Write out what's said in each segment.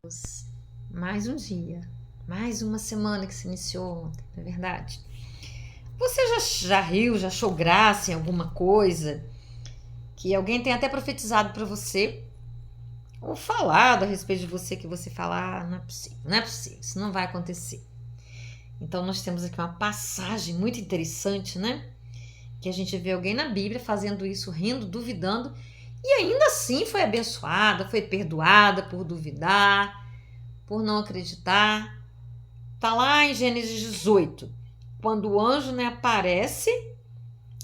Mais um dia, mais uma semana que se iniciou ontem, não é verdade? Você já riu, já achou graça em alguma coisa que alguém tem até profetizado para você ou falado a respeito de você que você fala, não é possível, não é possível, isso não vai acontecer. Então nós temos aqui uma passagem muito interessante, né? Que a gente vê alguém na Bíblia fazendo isso, rindo, duvidando, e ainda assim foi abençoada, foi perdoada por duvidar, por não acreditar. Tá lá em Gênesis 18, quando o anjo, né, aparece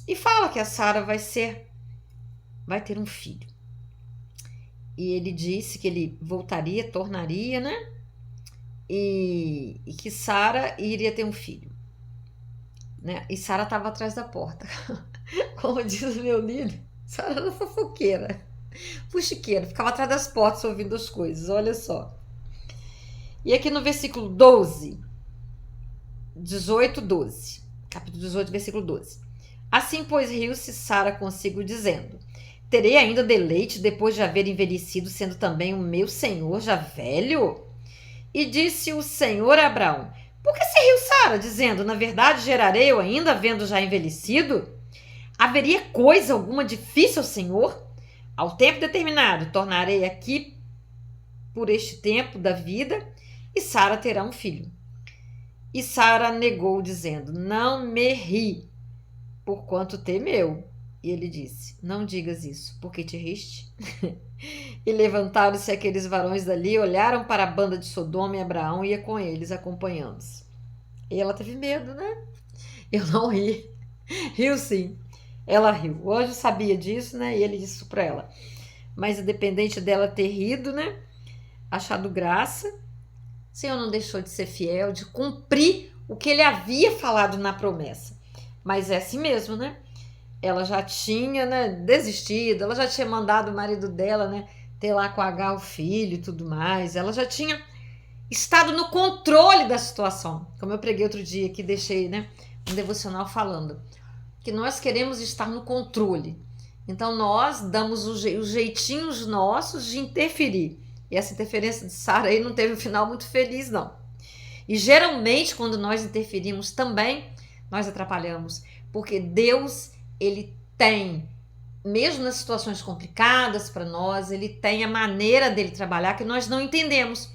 e fala que a Sara vai ter um filho. E ele disse que ele voltaria, tornaria, né? E que Sara iria ter um filho, né? E Sara estava atrás da porta. Como diz o meu líder, Sara era fofoqueira, fuxiqueira, ficava atrás das portas ouvindo as coisas, olha só. E aqui no versículo 12, 18, 12, capítulo 18, versículo 12. Assim, pois, riu-se Sara consigo, dizendo: terei ainda deleite depois de haver envelhecido, sendo também o meu senhor já velho? E disse o Senhor a Abraão: por que se riu Sara, dizendo: na verdade gerarei eu ainda, havendo já envelhecido? Haveria coisa alguma difícil ao Senhor? Ao tempo determinado, tornarei aqui por este tempo da vida, e Sara terá um filho. E Sara negou, dizendo: não me ri, porquanto temeu. E ele disse: não digas isso, porque te riste. E levantaram-se aqueles varões dali, olharam para a banda de Sodoma, e Abraão ia com eles, acompanhando-os. E ela teve medo, né? Eu não ri. Riu sim. Ela riu. O anjo sabia disso, né? E ele disse isso para ela. Mas independente dela ter rido, né? Achado graça, o Senhor não deixou de ser fiel, de cumprir o que ele havia falado na promessa. Mas é assim mesmo, né? Ela já tinha, né, desistido, ela já tinha mandado o marido dela, né, ter lá com H o filho e tudo mais. Ela já tinha estado no controle da situação. Como eu preguei outro dia que deixei, né, um devocional falando que nós queremos estar no controle. Então nós damos os jeitinhos nossos de interferir. E essa interferência de Sara aí não teve um final muito feliz, não. E geralmente quando nós interferimos também, nós atrapalhamos, porque Deus, ele tem, mesmo nas situações complicadas para nós, ele tem a maneira dele trabalhar que nós não entendemos.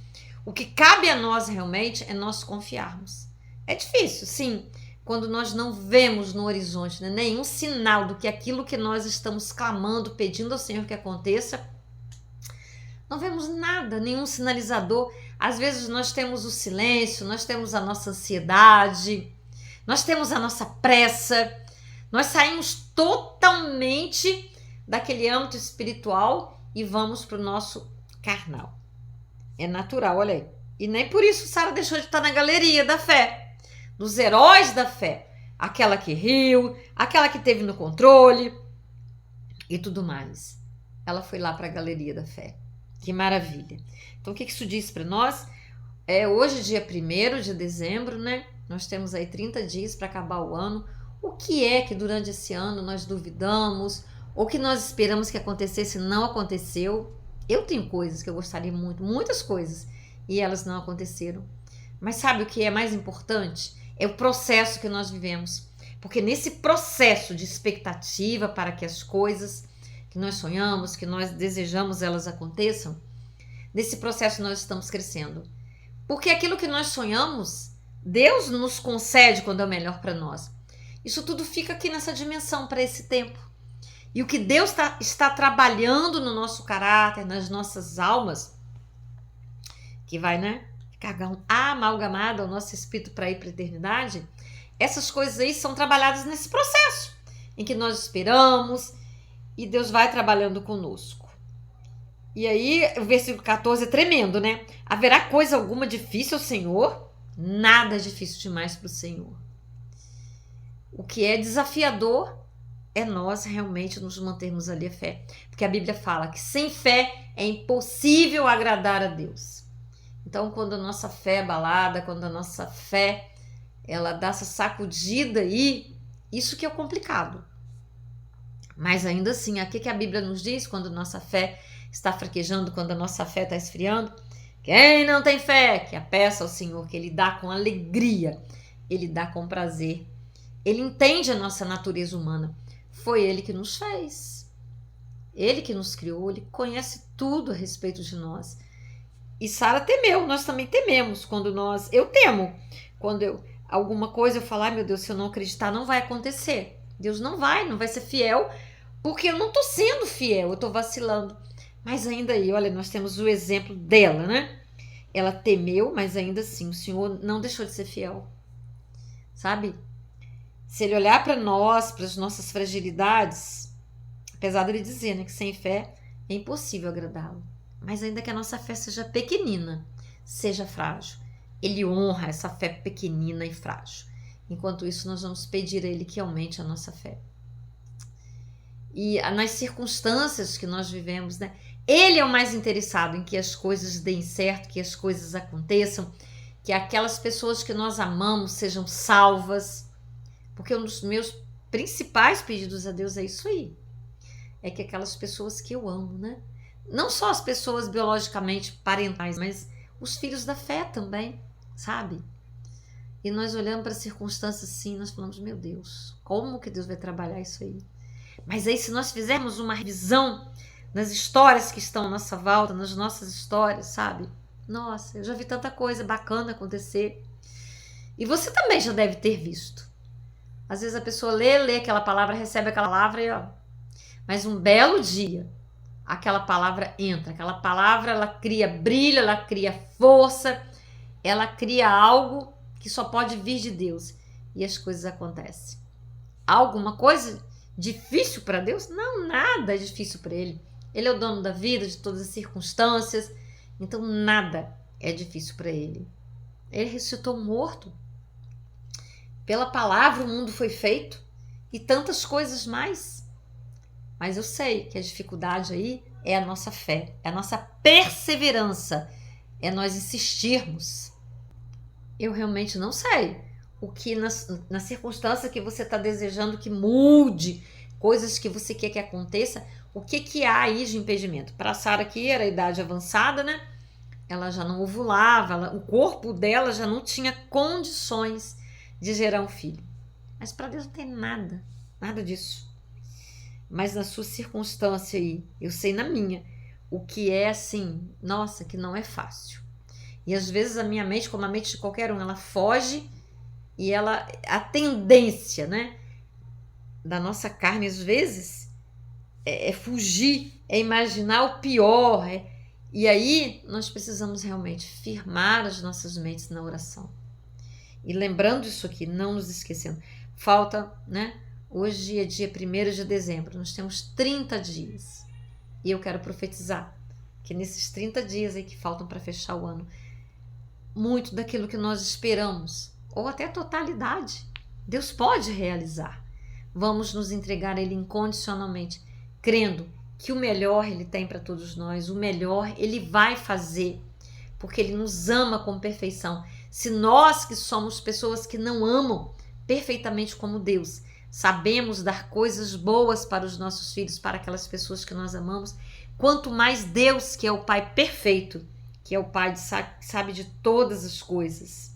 O que cabe a nós realmente é nós confiarmos. É difícil, sim, quando nós não vemos no horizonte, né, nenhum sinal do que aquilo que nós estamos clamando, pedindo ao Senhor que aconteça, não vemos nada, nenhum sinalizador. Às vezes nós temos o silêncio, nós temos a nossa ansiedade, nós temos a nossa pressa, nós saímos totalmente daquele âmbito espiritual e vamos para o nosso carnal. É natural, olha aí. E nem por isso Sara deixou de estar na galeria da fé, dos heróis da fé. Aquela que riu, aquela que teve no controle e tudo mais. Ela foi lá para a galeria da fé. Que maravilha. Então, o que isso diz para nós? Hoje, dia 1º de dezembro, né? Nós temos aí 30 dias para acabar o ano. O que é que durante esse ano nós duvidamos? Ou que nós esperamos que acontecesse e não aconteceu? Eu tenho coisas que eu gostaria muito, muitas coisas, e elas não aconteceram. Mas sabe o que é mais importante? É o processo que nós vivemos. Porque nesse processo de expectativa para que as coisas que nós sonhamos, que nós desejamos elas aconteçam, nesse processo nós estamos crescendo. Porque aquilo que nós sonhamos, Deus nos concede quando é o melhor para nós. Isso tudo fica aqui nessa dimensão para esse tempo. E o que Deus está trabalhando no nosso caráter, nas nossas almas, que vai, né, ficar amalgamada ao nosso espírito para ir para a eternidade, essas coisas aí são trabalhadas nesse processo em que nós esperamos e Deus vai trabalhando conosco. E aí, o versículo 14 é tremendo, né? Haverá coisa alguma difícil ao Senhor? Nada é difícil demais para o Senhor. O que é desafiador é nós realmente nos mantermos ali a fé. Porque a Bíblia fala que sem fé é impossível agradar a Deus. Então, quando a nossa fé é abalada, quando a nossa fé ela dá essa sacudida aí, isso que é complicado. Mas ainda assim, o que a Bíblia nos diz quando a nossa fé está fraquejando, quando a nossa fé está esfriando? Quem não tem fé, que a peça ao Senhor, que Ele dá com alegria, Ele dá com prazer. Ele entende a nossa natureza humana. Foi Ele que nos fez. Ele que nos criou, Ele conhece tudo a respeito de nós. E Sara temeu, nós também tememos quando eu temo, quando alguma coisa eu falar, meu Deus, se eu não acreditar, não vai acontecer. Deus não vai ser fiel, porque eu não estou sendo fiel, eu estou vacilando. Mas ainda aí, olha, nós temos o exemplo dela, né? Ela temeu, mas ainda assim, o Senhor não deixou de ser fiel. Sabe? Se Ele olhar para nós, para as nossas fragilidades, apesar dele dizer, né, que sem fé é impossível agradá-lo. Mas ainda que a nossa fé seja pequenina, seja frágil, Ele honra essa fé pequenina e frágil. Enquanto isso, nós vamos pedir a Ele que aumente a nossa fé. E nas circunstâncias que nós vivemos, né? Ele é o mais interessado em que as coisas deem certo, que as coisas aconteçam, que aquelas pessoas que nós amamos sejam salvas. Porque um dos meus principais pedidos a Deus é isso aí. É que aquelas pessoas que eu amo, né? Não só as pessoas biologicamente parentais, mas os filhos da fé também, sabe? E nós olhamos para circunstâncias assim, nós falamos, meu Deus, como que Deus vai trabalhar isso aí? Mas aí se nós fizermos uma revisão nas histórias que estão à nossa volta, nas nossas histórias, sabe? Nossa, eu já vi tanta coisa bacana acontecer. E você também já deve ter visto. Às vezes a pessoa lê aquela palavra, recebe aquela palavra e ó. Mas um belo dia, aquela palavra entra. Aquela palavra, ela cria brilho, ela cria força, ela cria algo que só pode vir de Deus. E as coisas acontecem. Alguma coisa difícil para Deus? Não, nada é difícil para Ele. Ele é o dono da vida, de todas as circunstâncias. Então nada é difícil para Ele. Ele ressuscitou morto. Pela palavra o mundo foi feito. E tantas coisas mais. Mas eu sei que a dificuldade aí é a nossa fé. É a nossa perseverança. É nós insistirmos. Eu realmente não sei o que na circunstância que você está desejando que mude, coisas que você quer que aconteça, o que há aí de impedimento? Para Sara aqui era a idade avançada, né? Ela já não ovulava, o corpo dela já não tinha condições de gerar um filho. Mas para Deus não tem nada disso. Mas na sua circunstância aí, eu sei na minha, o que é assim, nossa, que não é fácil. E às vezes a minha mente, como a mente de qualquer um, ela foge e a tendência, né, da nossa carne às vezes é fugir, é imaginar o pior. E aí nós precisamos realmente firmar as nossas mentes na oração. E lembrando isso aqui, não nos esquecendo. Falta, né? Hoje é dia 1º de dezembro, nós temos 30 dias. E eu quero profetizar que nesses 30 dias aí que faltam para fechar o ano, muito daquilo que nós esperamos, ou até a totalidade, Deus pode realizar. Vamos nos entregar a Ele incondicionalmente, crendo que o melhor Ele tem para todos nós, o melhor Ele vai fazer, porque Ele nos ama com perfeição. Se nós que somos pessoas que não amam perfeitamente como Deus, sabemos dar coisas boas para os nossos filhos, para aquelas pessoas que nós amamos, quanto mais Deus, que é o Pai perfeito, que é o Pai que sabe de todas as coisas.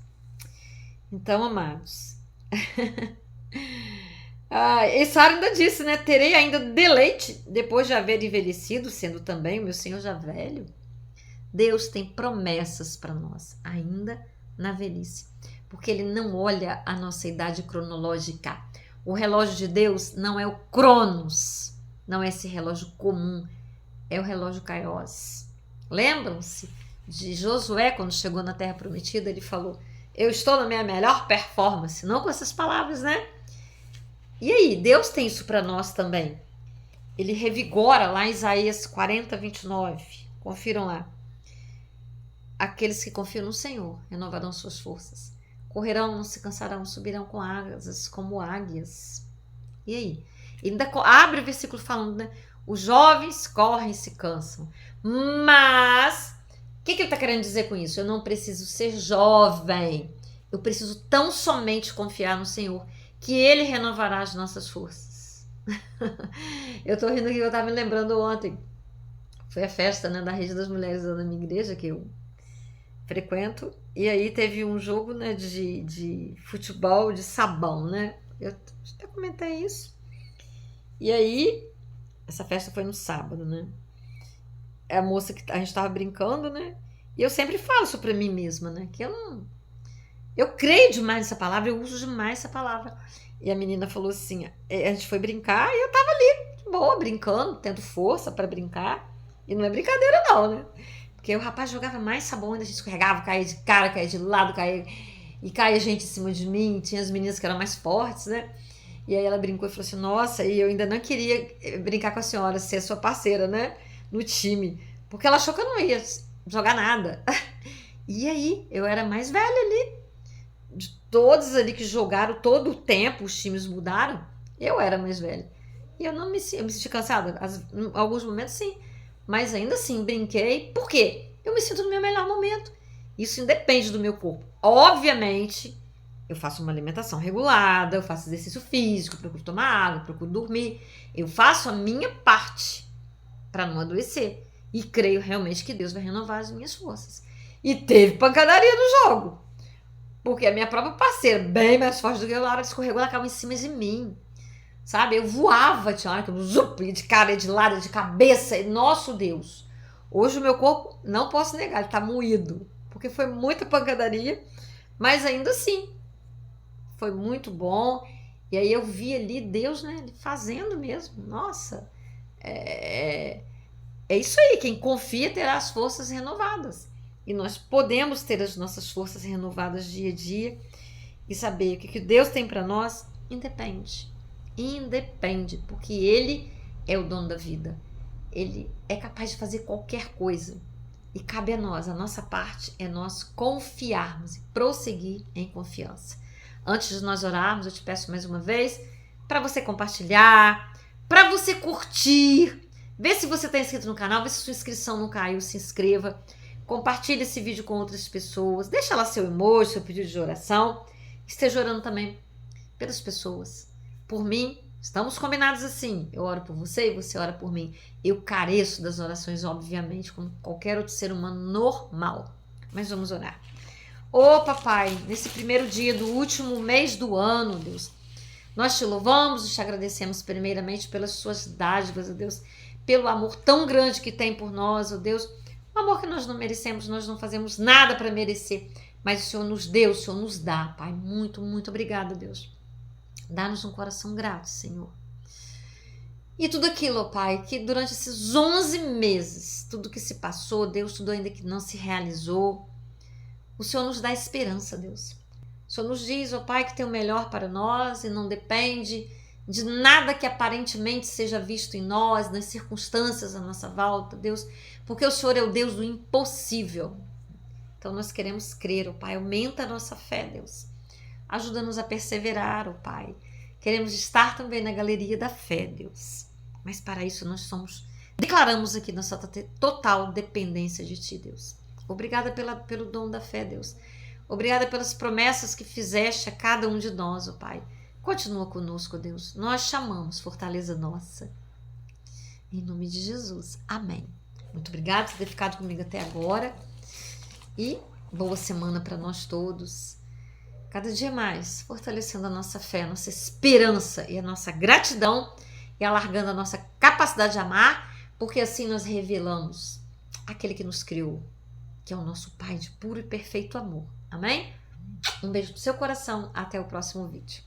Então, amados, e Sara ainda disse, né? Terei ainda deleite depois de haver envelhecido, sendo também o meu Senhor já velho. Deus tem promessas para nós, ainda na velhice, porque Ele não olha a nossa idade cronológica. O relógio de Deus não é o Cronos, não é esse relógio comum, é o relógio Kairos. Lembram-se de Josué, quando chegou na Terra Prometida, ele falou, eu estou na minha melhor performance, não com essas palavras, né? E aí, Deus tem isso para nós também. Ele revigora lá em Isaías 40, 29, confiram lá. Aqueles que confiam no Senhor renovarão suas forças. Correrão, não se cansarão, subirão com asas como águias. E aí? Ele ainda abre o versículo falando, né? Os jovens correm e se cansam. Mas, o que ele está querendo dizer com isso? Eu não preciso ser jovem. Eu preciso tão somente confiar no Senhor, que Ele renovará as nossas forças. Eu estou rindo que eu estava me lembrando ontem. Foi a festa, né, da Rede das Mulheres da minha igreja, que eu frequento. E aí teve um jogo, né, de futebol de sabão, né? Eu até comentei isso. E aí, essa festa foi no sábado, né? A moça que a gente tava brincando, né? E eu sempre falo isso pra mim mesma, né? Que eu não. Eu creio demais nessa palavra, eu uso demais essa palavra. E a menina falou assim: a gente foi brincar e eu tava ali, de boa, brincando, tendo força pra brincar. E não é brincadeira, não, né? Porque o rapaz jogava mais sabão, ainda a gente escorregava, caía de cara, caía de lado, caía gente em cima de mim. Tinha as meninas que eram mais fortes, né? E aí ela brincou e falou assim: nossa, e eu ainda não queria brincar com a senhora, ser sua parceira, né? No time. Porque ela achou que eu não ia jogar nada. E aí, eu era mais velha ali. De todos ali que jogaram todo o tempo, os times mudaram, eu era mais velha. E eu me senti cansada. Em alguns momentos, sim. Mas ainda assim, brinquei. Por quê? Eu me sinto no meu melhor momento. Isso independe do meu corpo. Obviamente, eu faço uma alimentação regulada, eu faço exercício físico, procuro tomar água, procuro dormir. Eu faço a minha parte para não adoecer. E creio realmente que Deus vai renovar as minhas forças. E teve pancadaria no jogo. Porque a minha própria parceira, bem mais forte do que eu, na hora que escorregou, ela caiu em cima de mim. Sabe? Eu voava, tinha hora que eu zup, de cara, de lado, de cabeça. Nosso Deus. Hoje o meu corpo, não posso negar, ele tá moído. Porque foi muita pancadaria. Mas ainda assim, foi muito bom. E aí eu vi ali Deus, né? Ele fazendo mesmo. Nossa. É isso aí. Quem confia terá as forças renovadas. E nós podemos ter as nossas forças renovadas dia a dia e saber que o que Deus tem para nós independe. Independe, porque Ele é o dono da vida. Ele é capaz de fazer qualquer coisa. E cabe a nós, a nossa parte é nós confiarmos e prosseguir em confiança. Antes de nós orarmos, eu te peço mais uma vez para você compartilhar, para você curtir, vê se você está inscrito no canal, vê se sua inscrição não caiu, se inscreva. Compartilhe esse vídeo com outras pessoas. Deixa lá seu emoji, seu pedido de oração. Esteja orando também pelas pessoas. Por mim, estamos combinados assim. Eu oro por você e você ora por mim. Eu careço das orações, obviamente, como qualquer outro ser humano normal. Mas vamos orar. Ô papai, nesse primeiro dia do último mês do ano, Deus, nós te louvamos e te agradecemos primeiramente pelas suas dádivas, ó Deus, pelo amor tão grande que tem por nós, ó Deus. Um amor que nós não merecemos, nós não fazemos nada para merecer, mas o Senhor nos deu, o Senhor nos dá, Pai. Muito, muito obrigada, Deus. Dá-nos um coração grato, Senhor. E tudo aquilo, ó Pai, que durante esses 11 meses, tudo que se passou, Deus, tudo ainda que não se realizou, o Senhor nos dá esperança, Deus. O Senhor nos diz, ó Pai, que tem o melhor para nós e não depende de nada que aparentemente seja visto em nós, nas circunstâncias à nossa volta, Deus, porque o Senhor é o Deus do impossível. Então nós queremos crer, ó Pai, aumenta a nossa fé, Deus. Ajuda-nos a perseverar, ó Pai. Queremos estar também na galeria da fé, Deus. Mas para isso nós declaramos aqui nossa total dependência de Ti, Deus. Obrigada pelo dom da fé, Deus. Obrigada pelas promessas que fizeste a cada um de nós, ó Pai. Continua conosco, Deus. Nós chamamos, fortaleza nossa. Em nome de Jesus. Amém. Muito obrigada por ter ficado comigo até agora. E boa semana para nós todos. Cada dia mais, fortalecendo a nossa fé, a nossa esperança e a nossa gratidão e alargando a nossa capacidade de amar, porque assim nós revelamos aquele que nos criou, que é o nosso Pai de puro e perfeito amor. Amém? Um beijo no seu coração. Até o próximo vídeo.